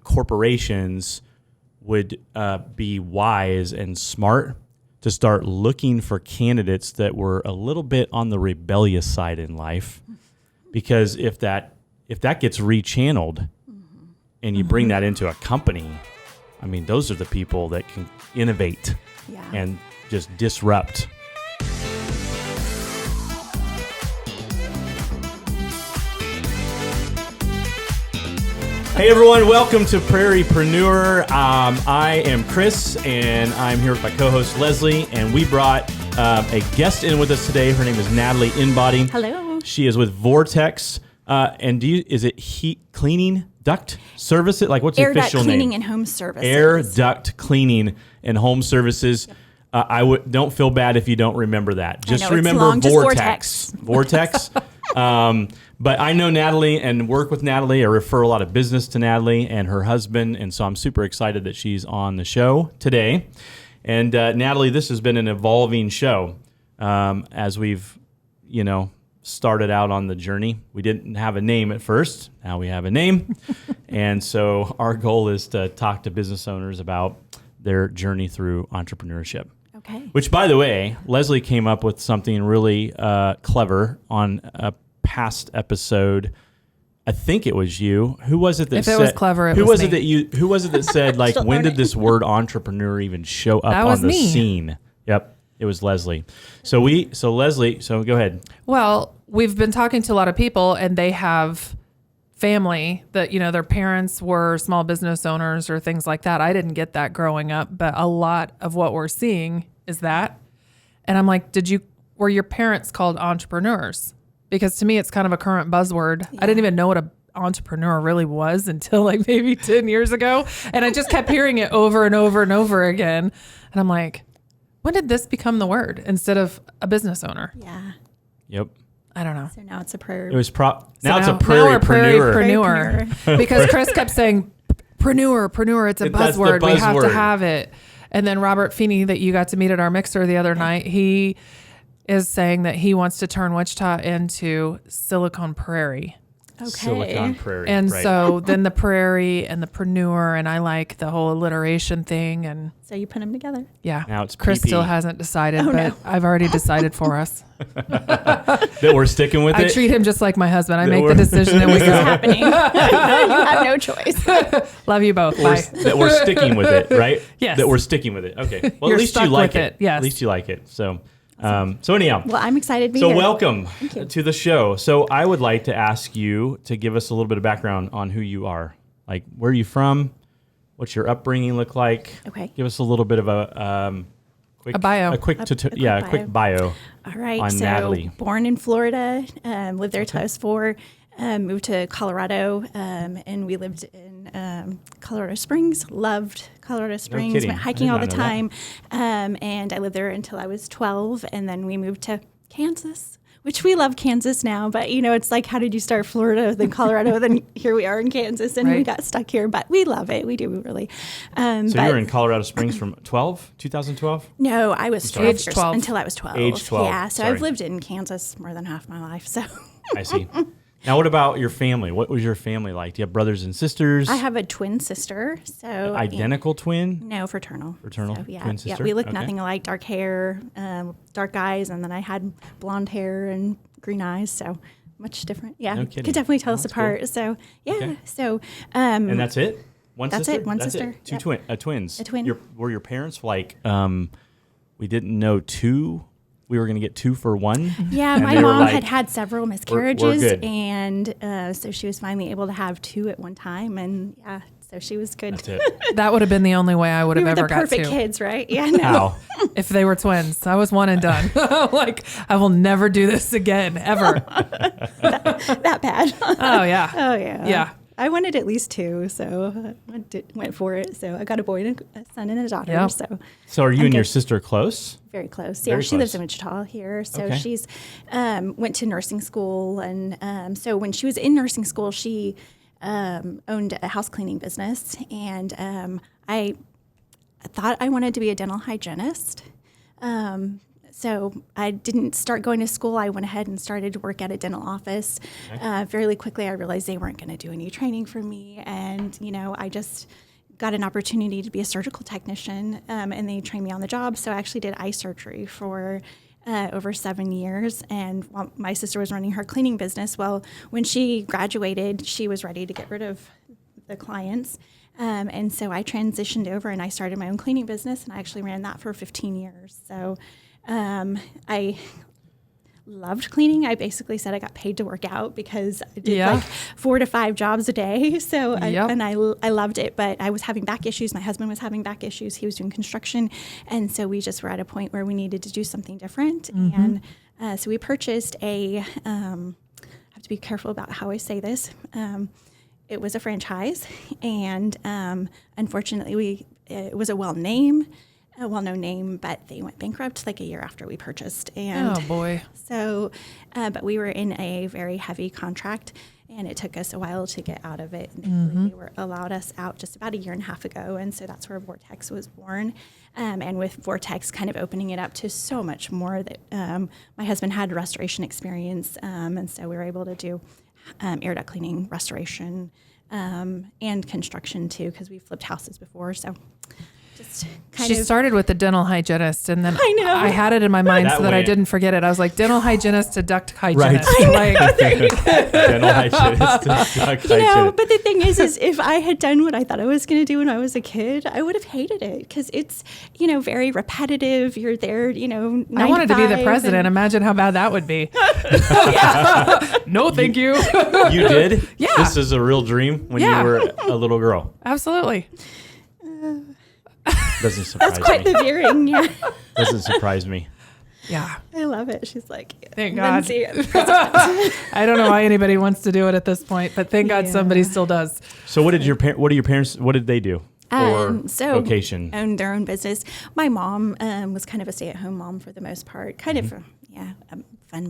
corporations would be wise and smart to start looking for candidates that were a little bit on the rebellious side in life, because if that gets rechanneled and you bring that into a company, I mean, those are the people that can innovate and just disrupt. Hey everyone, welcome to Prairiepreneur. I am Chris, and I'm here with my co-host Leslie, and we brought a guest in with us today. Her name is Natalie Inbody. Hello. She is with Vortex, and is it heat cleaning duct service? Like, what's the Air official duct name? cleaning and home services. Air duct cleaning and home services. Yep. Don't feel bad if you don't remember that. Just remember Vortex. Vortex. But I know Natalie and work with Natalie. I refer a lot of business to Natalie and her husband, and so I'm super excited that she's on the show today. And Natalie, this has been an evolving show as we've, started out on the journey. We didn't have a name at first. Now we have a name. And so our goal is to talk to business owners about their journey through entrepreneurship. Okay. Which, by the way, Leslie came up with something really clever on a past episode. I think it was you. Who was it that said? If it was clever, who was it that said, like, when did this word entrepreneur even show up on the scene? Yep, it was Leslie. So Leslie, go ahead. Well, we've been talking to a lot of people, and they have family that, their parents were small business owners or things like that. I didn't get that growing up, but a lot of what we're seeing is that. And I'm like, were your parents called entrepreneurs? Because to me, it's kind of a current buzzword. Yeah. I didn't even know what an entrepreneur really was until like maybe 10 years ago. And I just kept hearing it over and over and over again. And I'm like, when did this become the word instead of a business owner? Yeah. Yep. I don't know. So now it's a prayer. It was now it's a prairiepreneur. Because Chris kept saying, preneur, it's a buzzword. We have to have it. And then Robert Feeney, that you got to meet at our mixer the other night, he is saying that he wants to turn Wichita into Silicon Prairie. Okay. Silicon Prairie. And so then the prairie and the preneur, and I like the whole alliteration thing. And so you put them together. Yeah. Now it's Chris PP. still hasn't decided, but I've already decided for us. That we're sticking with it? I treat him just like my husband. I make the decision and we go. This is happening. You have no choice. Love you both. Bye. That we're sticking with it, right? Yes. That we're sticking with it. Okay. Well, You're at least you like it. Yes. At least you like it. So anyhow. Well, I'm excited to be here. here. So welcome to the show. So I would like to ask you to give us a little bit of background on who you are. Like, where are you from? What's your upbringing look like? Okay. Give us a little bit of a bio. A quick bio. All right. On so Natalie. Born in Florida, lived there till I was 4. Moved to Colorado, and we lived in Colorado Springs. Loved Colorado Springs. kidding. Went hiking all the know time. And I lived there until I was 12, and then we moved to Kansas, which we love Kansas now. But, it's like, how did you start Florida, then Colorado, then here we are in Kansas, and we got stuck here. But we love it. We do, really. So you were in Colorado Springs from 2012? No, I was 12 Age 12. until I was 12. Age 12. Yeah, so Sorry. I've lived in Kansas more than half my life. So I see. Now, what about your family? What was your family like? Do you have brothers and sisters? I have a twin sister. So Identical twin? No, fraternal. Fraternal So, twin sister? Yeah, we look nothing alike. Dark hair, dark eyes, and then I had blonde hair and green eyes. So much different. Yeah, No kidding. could definitely tell us That's apart. cool. So yeah, Okay. so and that's it. One that's sister. it. One sister. Two Yep. twins. A twin. Were your parents like? We didn't know two. We were going to get 2 for 1. Yeah, and my they were mom like, had several we're miscarriages, good. and so she was finally able to have 2 at one time, and yeah, so she was good. That's it. That would have been the only way I would We have were ever the got perfect to. kids, right? Yeah, no. How? If they were twins. I was one and done. Like, I will never do this again, ever. that bad. Oh, yeah. Oh, yeah. Yeah. I wanted at least 2, so I went for it. So I got a boy and a son and a daughter. Yep. So are you I'm and your good. sister close? Very close. Yeah, Very she lives close. in Wichita here. So Okay. she's went to nursing school. And so when she was in nursing school, she owned a house cleaning business. And I thought I wanted to be a dental hygienist. So I didn't start going to school. I went ahead and started to work at a dental office. Okay. Fairly quickly, I realized they weren't going to do any training for me. And, I just got an opportunity to be a surgical technician, and they trained me on the job. So I actually did eye surgery for over 7 years. And while my sister was running her cleaning business, well, when she graduated, she was ready to get rid of the clients. And so I transitioned over and I started my own cleaning business, and I actually ran that for 15 years. So I loved cleaning. I basically said I got paid to work out because I did like 4 to 5 jobs a day. So I loved it, but I was having back issues. My husband was having back issues. He was doing construction. And so we just were at a point where we needed to do something different. And so we purchased I have to be careful about how I say this. It was a franchise, and unfortunately, it was a well-known name, but they went bankrupt like a year after we purchased. And oh boy! So, but we were in a very heavy contract, and it took us a while to get out of it. They allowed us out just about a year and a half ago, and so that's where Vortex was born. And with Vortex kind of opening it up to so much more, that my husband had restoration experience, and so we were able to do air duct cleaning, restoration, and construction too, because we flipped houses before. So just She started with the dental hygienist, and then I know. I had it in my mind so that I didn't forget it. I was like, dental hygienist to duct hygienist. Right. Like, Dental hygienist, duct hygienist. But the thing is if I had done what I thought I was going to do when I was a kid, I would have hated it because it's, very repetitive. You're there, 9 I wanted to be the president. Imagine how bad that would be. No, thank you. You did? Yeah. This is a real dream when you were a little girl. Absolutely. Doesn't surprise That's quite me. the veering. Yeah. Doesn't surprise me. Yeah. I love it. She's like, Thank God. Lindsay, I don't know why anybody wants to do it at this point, but thank God somebody still does. So what did your parents, what did they do? Or vocation? Owned their own business. My mom was kind of a stay-at-home mom for the most part. Kind of, fun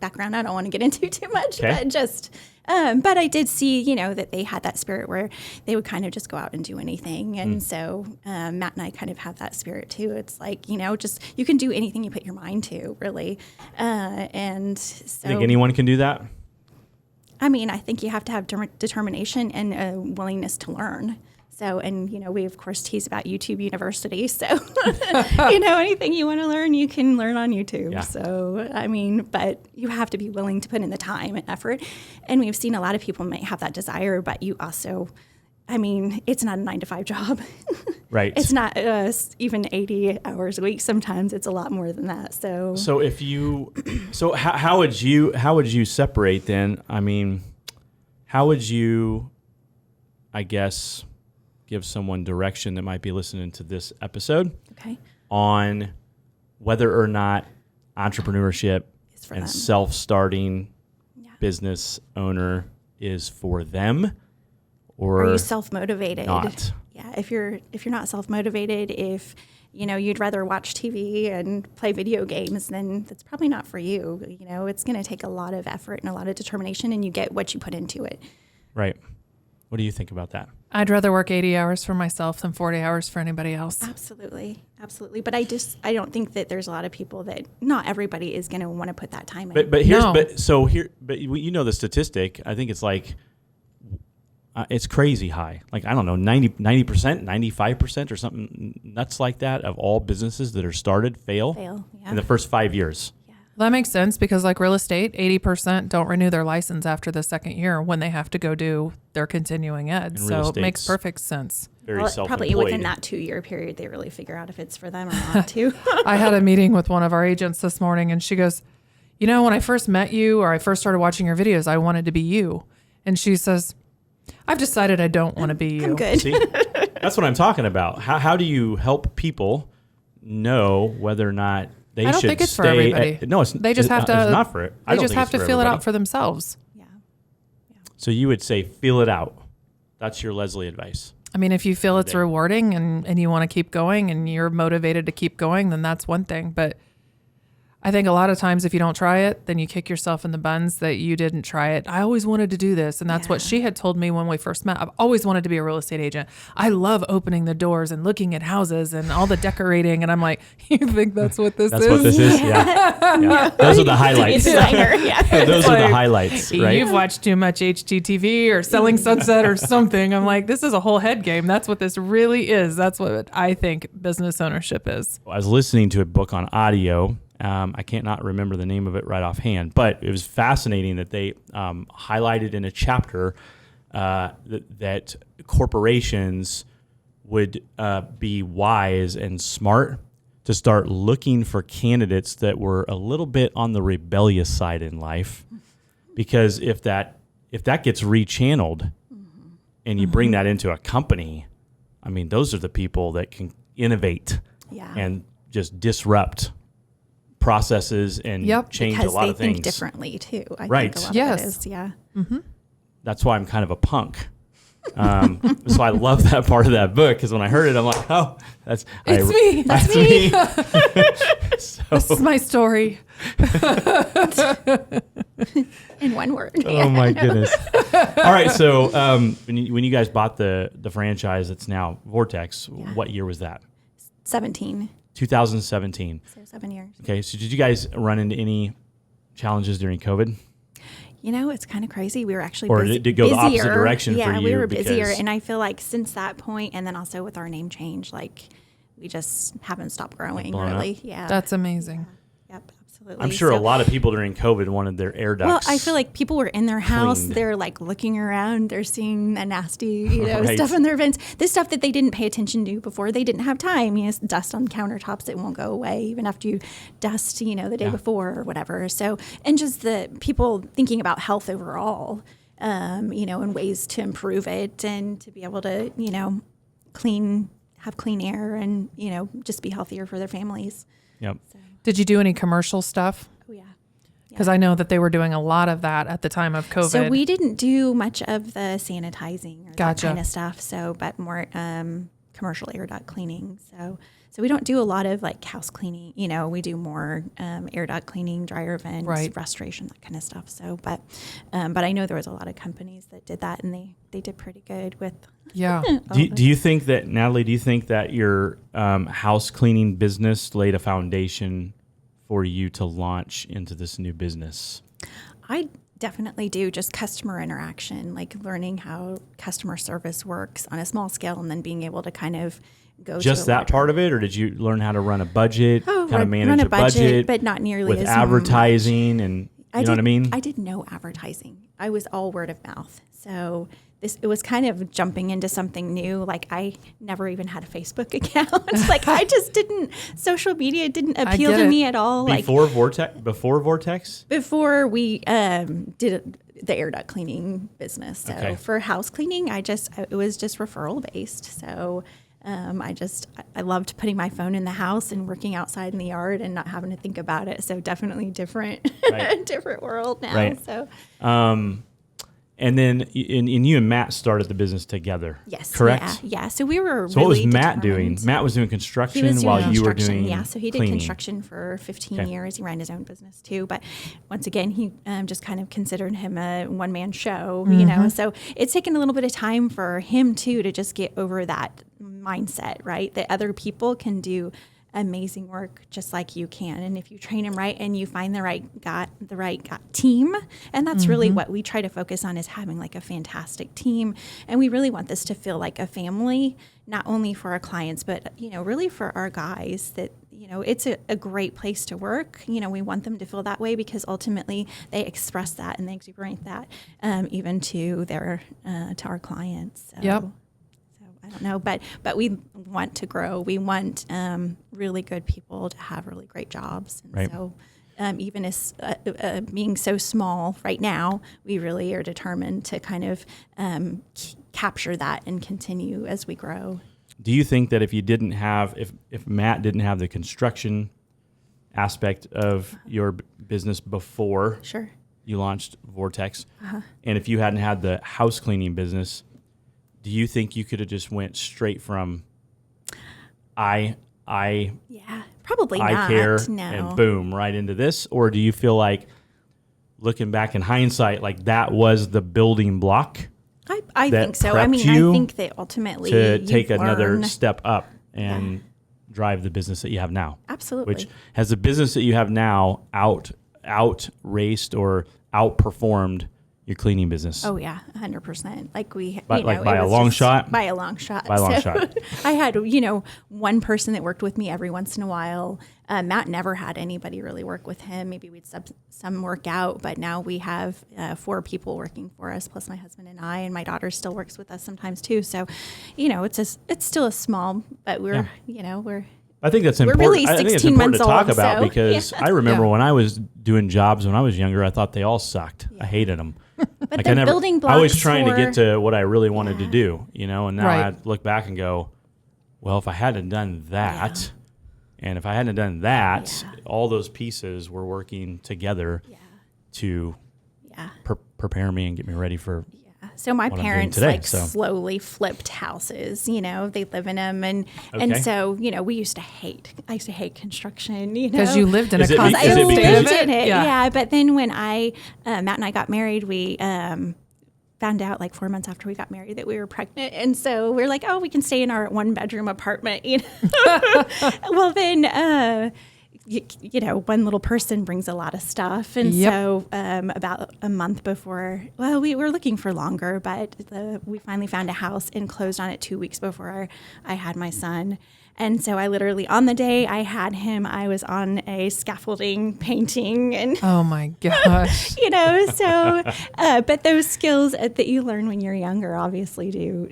background. I don't want to get into too much, but just, but I did see, that they had that spirit where they would kind of just go out and do anything. And so Matt and I kind of have that spirit too. It's like, just you can do anything you put your mind to, really. And so, You think anyone can do that? I mean, I think you have to have determination and a willingness to learn. So, and, we, of course, tease about YouTube University. So, anything you want to learn, you can learn on YouTube. Yeah. So, I mean, but you have to be willing to put in the time and effort. And we've seen a lot of people might have that desire, but you also, it's not a 9-to-5 job. Right. It's not even 80 hours a week. Sometimes it's a lot more than that. So if you, how would you separate then? How would you, I guess, give someone direction that might be listening to this episode on whether or not entrepreneurship and self-starting business owner is for them, or are you self-motivated? Not. Yeah, if you're not self-motivated, if you'd rather watch TV and play video games, then that's probably not for you. It's going to take a lot of effort and a lot of determination, and you get what you put into it. Right. What do you think about that? I'd rather work 80 hours for myself than 40 hours for anybody else. Absolutely. But I don't think that there's a lot of people that not everybody is going to want to put that time in. But the statistic, I think it's like, it's crazy high. Like, I don't know, 90%, 95% or something nuts like that of all businesses that are started fail in the first 5 years. That makes sense because like real estate, 80% don't renew their license after the second year when they have to go do their continuing ed. So it makes perfect sense. Very self-employed. Probably within that 2-year period, they really figure out if it's for them or not too. I had a meeting with one of our agents this morning and she goes, when I first met you or I first started watching your videos, I wanted to be you. And she says, I've decided I don't want to be you. I'm good. See, that's what I'm talking about. How do you help people know whether or not they should I don't think it's for everybody. They just have to. It's not for it. They just have to feel it out for themselves. Yeah. So you would say, feel it out. That's your Leslie advice. If you feel it's rewarding and you want to keep going and you're motivated to keep going, then that's one thing. But I think a lot of times if you don't try it, then you kick yourself in the buns that you didn't try it. I always wanted to do this. And that's what she had told me when we first met. I've always wanted to be a real estate agent. I love opening the doors and looking at houses and all the decorating. And I'm like, you think that's what this is? That's what this is? Yeah. Those are the highlights. Those are the highlights, right? You've watched too much HGTV or Selling Sunset or something. I'm like, this is a whole head game. That's what this really is. That's what I think business ownership is. I was listening to a book on audio. I can't not remember the name of it right offhand, but it was fascinating that they highlighted in a chapter that corporations would be wise and smart to start looking for candidates that were a little bit on the rebellious side in life, because if that gets rechanneled and you bring that into a company, I mean, those are the people that can innovate and just disrupt processes and change because a lot of things. Because they think differently too. I right. think a lot of it is, Mm-hmm. That's why I'm kind of a punk. So I love that part of that book, because when I heard it, I'm like, oh, That's me. So, this is my story. in one word. Oh my goodness. All right. So when you guys bought the franchise that's now Vortex, what year was that? 17. 2017. So 7 years. Okay. So did you guys run into any challenges during COVID? You know, it's kind of crazy. We were actually Or did it go the opposite direction for you? Yeah, we were busier. And I feel like since that point, and then also with our name change, like we just haven't stopped growing, really. Up. Yeah. That's amazing. Yep, absolutely. I'm sure a lot of people during COVID wanted their air ducts. Well, I feel like people were in their house. cleaned. They're like looking around. They're seeing the nasty, Right. stuff in their vents. This stuff that they didn't pay attention to before. They didn't have time. Dust on countertops that won't go away even after you dust, the day before or whatever. So, and just the people thinking about health overall, and ways to improve it and to be able to, have clean air and, just be healthier for their families. Yep. So. Did you do any commercial stuff? Oh, yeah. Because I know that they were doing a lot of that at the time of COVID. So we didn't do much of the sanitizing or that Gotcha. kind of stuff. So, but more commercial air duct cleaning. So we don't do a lot of like house cleaning. We do more air duct cleaning, dryer vents, restoration, that kind of stuff. So, but I know there was a lot of companies that did that, and they did pretty good with. Yeah. Do you think that, Natalie, your house cleaning business laid a foundation for you to launch into this new business? I definitely do. Just customer interaction, like learning how customer service works on a small scale, and then being able to kind of go just to that part of it, or did you learn how to run a budget, manage a budget, budget, but not nearly with as advertising much. And you know what I mean? I did no advertising. I was all word of mouth. So it was kind of jumping into something new. Like I never even had a Facebook account. Like I just didn't. Social media didn't appeal to me at all. Before Vortex. Before we did the air duct cleaning business. So for house cleaning, it was just referral based. So. I loved putting my phone in the house and working outside in the yard and not having to think about it. So definitely different, different world now. Right. So, and then you and Matt started the business together. Yes. Correct. Yeah. So we were. So really what was Matt determined. doing? Matt was doing construction He was while doing you were construction. doing Yeah. So he did cleaning. construction for 15 years. He ran his own business too. But once again, he just kind of considered him a one-man show. So it's taken a little bit of time for him too to just get over that mindset, right? That other people can do amazing work just like you can, and if you train them right and you find the right team, and that's really what we try to focus on, is having like a fantastic team. And we really want this to feel like a family, not only for our clients, but really for our guys, that it's a great place to work. We want them to feel that way, because ultimately they express that and they exuberate that even to our clients. So. Yep. I don't know, but we want to grow. We want really good people to have really great jobs. And right. So even as being so small right now, we really are determined to kind of capture that and continue as we grow. Do you think that if Matt didn't have the construction aspect of your business before you launched Vortex, and if you hadn't had the house cleaning business, do you think you could have just went straight from Yeah, Probably eye not, care, no. and boom, right into this? Or do you feel like, looking back in hindsight, like that was the building block I that think so. prepped I mean, you I think that ultimately to you take another learn. step up and drive the business that you have now? Absolutely. Which has the business that you have now out-raced or outperformed your cleaning business? Oh yeah, 100%. Like by a long shot? By a long shot. By a long shot. I had, one person that worked with me every once in a while. Matt never had anybody really work with him. Maybe we'd sub some work out, but now we have 4 people working for us, plus my husband and I, and my daughter still works with us sometimes too. So, it's still a small, but we're. I think that's We're important. really I think it's 16 important to months talk old, about so, because I remember when I was doing jobs when I was younger, I thought they all sucked. I hated them. But like the building blocks I was trying to get to what I really wanted to Yeah. do, and now I look back and go, well, if I hadn't done that, and if I hadn't done that, all those pieces were working together to prepare me and get me ready for. So my parents today, slowly flipped houses, they live in them. And so, I used to hate construction, Because you lived in a Is it constant because- I is it state because- lived of in it. it. Yeah. But then when Matt and I got married, we found out like 4 months after we got married that we were pregnant. And so we're like, oh, we can stay in our 1-bedroom apartment. Well, then, one little person brings a lot of stuff. And so about a month before, we were looking for longer, but we finally found a house and closed on it 2 weeks before I had my son. And so I literally, on the day I had him, I was on a scaffolding painting and, Oh my gosh. but those skills that you learn when you're younger obviously do,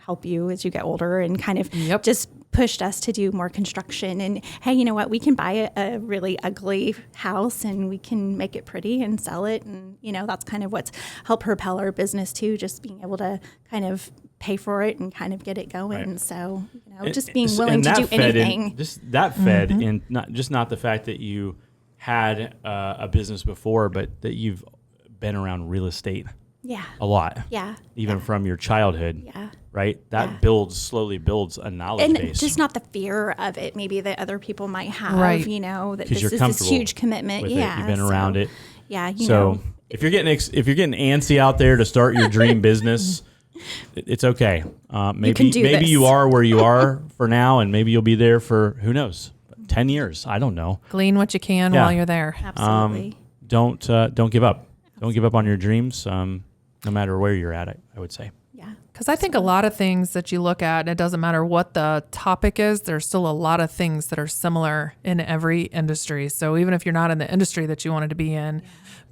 help you as you get older and kind of just pushed us to do more construction. And hey, you know what? We can buy a really ugly house and we can make it pretty and sell it. And, that's kind of what's helped propel our business too, just being able to kind of pay for it and kind of get it going. Right. So, just being willing to do anything. That fed in not the fact that you had a business before, but that you've been around real estate a lot. Yeah. Even from your childhood. Yeah. Right? That slowly builds a knowledge And base. just not the fear of it, maybe that other people might have, Right. that 'Cause this you're is this comfortable huge commitment. with it. Yeah. You've been around it. Yeah. If you're getting antsy out there to start your dream business, it's okay. Maybe this. you are where you are for now, and maybe you'll be there for who knows, 10 years. I don't know. Glean what you can while you're there. Absolutely. Don't give up. Don't give up on your dreams. No matter where you're at, I would say. Yeah. Because I think a lot of things that you look at, and it doesn't matter what the topic is, there's still a lot of things that are similar in every industry. So even if you're not in the industry that you wanted to be in,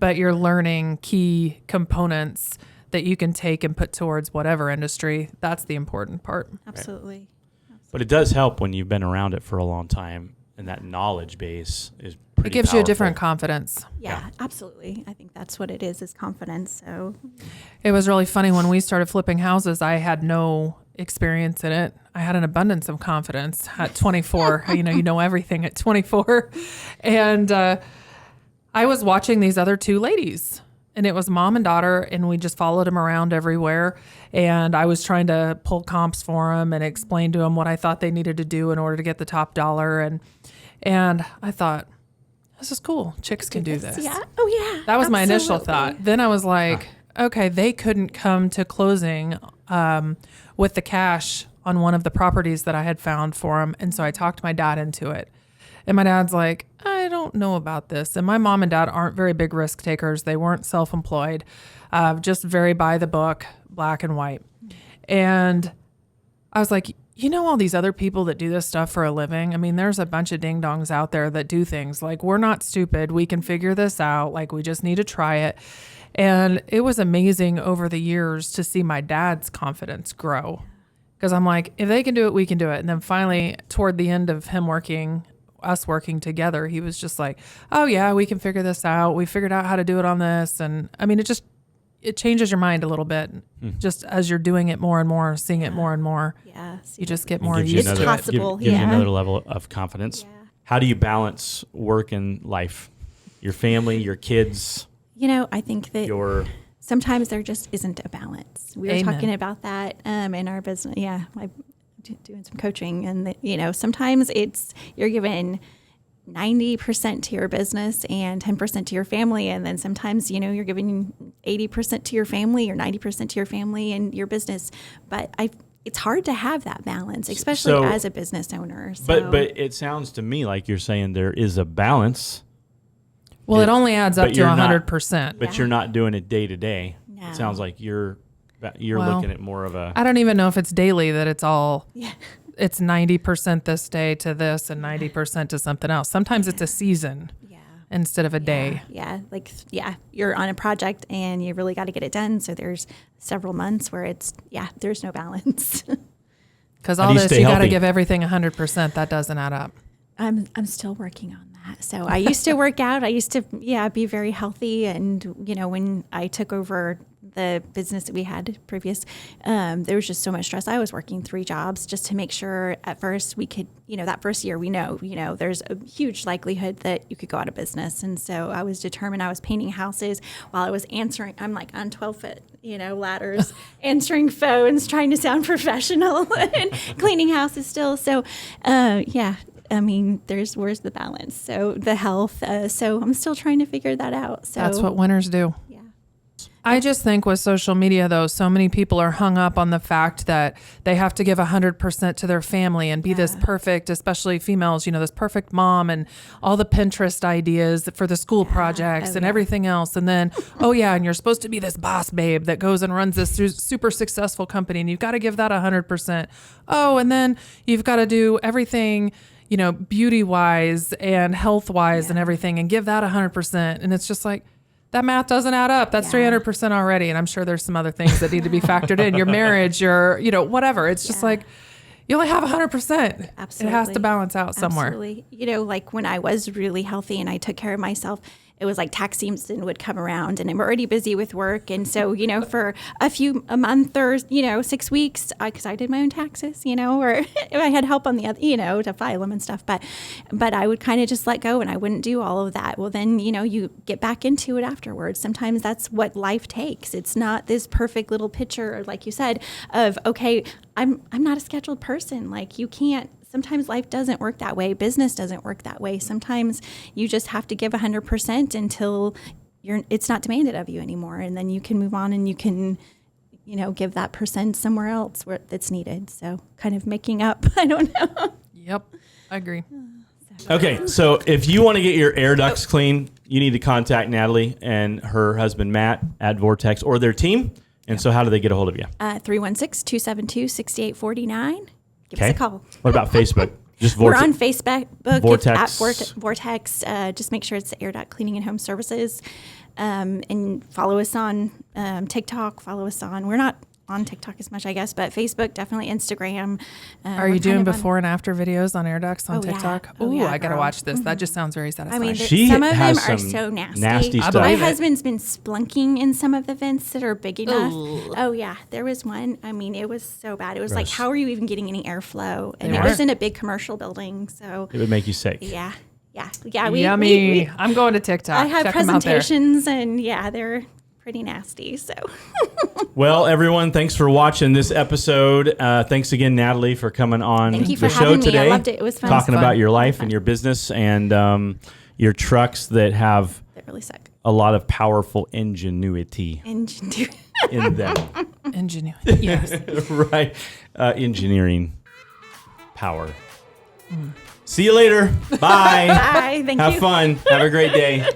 but you're learning key components that you can take and put towards whatever industry, that's the important part. Absolutely. But it does help when you've been around it for a long time, and that knowledge base is pretty It gives you a powerful. different confidence. Yeah, absolutely. I think that's what it is confidence. So It was really funny when we started flipping houses. I had no experience in it. I had an abundance of confidence at 24. you know everything at 24. And I was watching these other 2 ladies, and it was mom and daughter, and we just followed them around everywhere. And I was trying to pull comps for them and explain to them what I thought they needed to do in order to get the top dollar. And I thought, this is cool. Chicks can do this. yeah. Oh yeah. That was my initial Absolutely. thought. Then I was like, okay, they couldn't come to closing with the cash on one of the properties that I had found for them. And so I talked my dad into it. And my dad's like, I don't know about this. And my mom and dad aren't very big risk takers. They weren't self-employed, just very by the book, black and white. And I was like, all these other people that do this stuff for a living. I mean, there's a bunch of ding-dongs out there that do things like, we're not stupid. We can figure this out. Like, we just need to try it. And it was amazing over the years to see my dad's confidence grow. Because I'm like, if they can do it, we can do it. And then finally, toward the end of us working together, he was just like, oh yeah, we can figure this out. We figured out how to do it on this. And I mean, it changes your mind a little bit just as you're doing it more and more, seeing it more and more. Yeah. You just get more Gives you used another- to it. possible, Gives you yeah. another level of confidence. Yeah. How do you balance work and life? Your family, your kids, I think that your... sometimes there just isn't a balance. We were Amen. talking about that in our business. Yeah, my doing some coaching, and sometimes you're given 90% to your business and 10% to your family. And then sometimes, you're giving 80% to your family or 90% to your family and your business. But it's hard to have that balance, especially as a business owner. So. But it sounds to me like you're saying there is a balance. Well, it only adds up to 100%. But you're not doing it day to day. No. It sounds like you're looking at more of a... I don't even know if it's daily that it's all... Yeah. It's 90% this day to this and 90% to something else. Sometimes it's a season instead of a day. Yeah. You're on a project and you really got to get it done. So there's several months where there's no balance. Because all this, you got to give everything 100%. That doesn't add up. I'm still working on that. So I used to work out. I used to, be very healthy. And, when I took over the business that we had previous, there was just so much stress. I was working 3 jobs just to make sure at first we could, that first year we know, there's a huge likelihood that you could go out of business. And so I was determined. I was painting houses while I was answering. I'm like on 12-foot, ladders, answering phones, trying to sound professional and cleaning houses still. So, where's the balance? So the health. So I'm still trying to figure that out. So that's what winners do. Yeah. I just think with social media, though, so many people are hung up on the fact that they have to give 100% to their family and be this perfect, especially females, this perfect mom and all the Pinterest ideas for the school projects and everything else. And then, and you're supposed to be this boss babe that goes and runs this super successful company and you've got to give that 100%. Oh, and then you've got to do everything, beauty wise and health wise and everything and give that 100%. And it's just like, that math doesn't add up. That's 300% already. And I'm sure there's some other things that need to be factored in. Your marriage, your, whatever. It's just like, you only have 100%. Absolutely. It has to balance out somewhere. Absolutely. Like when I was really healthy and I took care of myself, it was like tax season would come around and I'm already busy with work. And so, for a month or, 6 weeks, because I did my own taxes, or if I had help on the other, to file them and stuff. But I would kind of just let go and I wouldn't do all of that. Well, then, you get back into it afterwards. Sometimes that's what life takes. It's not this perfect little picture, like you said, of, okay, I'm not a scheduled person. Like you can't. Sometimes life doesn't work that way. Business doesn't work that way. Sometimes you just have to give 100% until it's not demanded of you anymore. And then you can move on and you can, give that percent somewhere else where it's needed. So kind of making up. I don't know. Yep. I agree. Okay. So if you want to get your air ducts clean, you need to contact Natalie and her husband, Matt, at Vortex or their team. And so how do they get a hold of you? 316-272-6849. Give us a call. What about Facebook? Just Vortex. We're on Facebook. Vortex. At Vortex. Just make sure it's Air Duct Cleaning and Home Services. And follow us on TikTok. We're not on TikTok as much, I guess, but Facebook, definitely Instagram. Are you doing before and after videos on air ducts on TikTok? Yeah. Ooh, I got to watch this. That just sounds very satisfying. Some of them are so nasty. Stuff. My husband's been splunking in some of the vents that are big enough. Ooh. Oh, yeah. There was one. It was so bad. It was like, how are you even getting any airflow? And it was in a big commercial building. So it would make you sick. Yeah. Yummy. I'm going to TikTok. I have presentations and they're pretty nasty. So, well, everyone, thanks for watching this episode. Thanks again, Natalie, for coming on the show having today. Me. I loved it. It was fun. Talking about your life and your business and your trucks that have really suck. A lot of powerful ingenuity in them. Ingenuity, yes. Right. Engineering power. See you later. Bye. Bye. Thank you. Have fun. Have a great day.